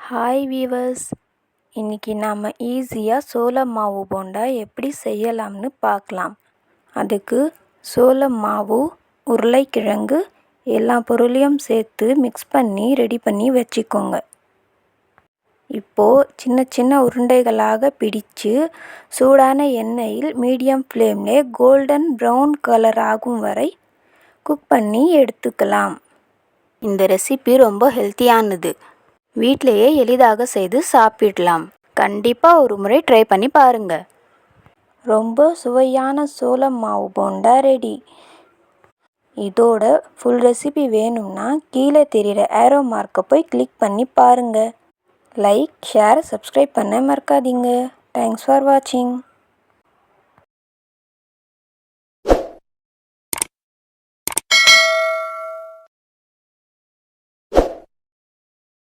Hi viewers, இன்றைக்கி நாம் ஈஸியாக சோள மாவு போண்டா எப்படி செய்யலாம்னு பார்க்கலாம். அதுக்கு சோள மாவு, உருளைக்கிழங்கு எல்லா பொருளையும் சேர்த்து மிக்ஸ் பண்ணி ரெடி பண்ணி வச்சுக்கோங்க. இப்போது சின்ன சின்ன உருண்டைகளாக பிடிச்சு சூடான எண்ணெயில் மீடியம் ஃப்ளேமில் கோல்டன் ப்ரௌன் கலர் ஆகும் வரை குக் பண்ணி எடுத்துக்கலாம். இந்த ரெசிபி ரொம்ப ஹெல்த்தியானது. வீட்டிலேயே எளிதாக செய்து சாப்பிடலாம். கண்டிப்பாக ஒரு முறை ட்ரை பண்ணி பாருங்கள். ரொம்ப சுவையான சோள மாவு போண்டா ரெடி. இதோட ஃபுல் ரெசிபி வேணும்னா கீழே தெரிகிற ஏரோ மார்க்கை போய் கிளிக் பண்ணி பாருங்கள். லைக், ஷேர், சப்ஸ்கிரைப் பண்ண மறக்காதீங்க. தேங்க்ஸ் ஃபார் வாட்சிங்.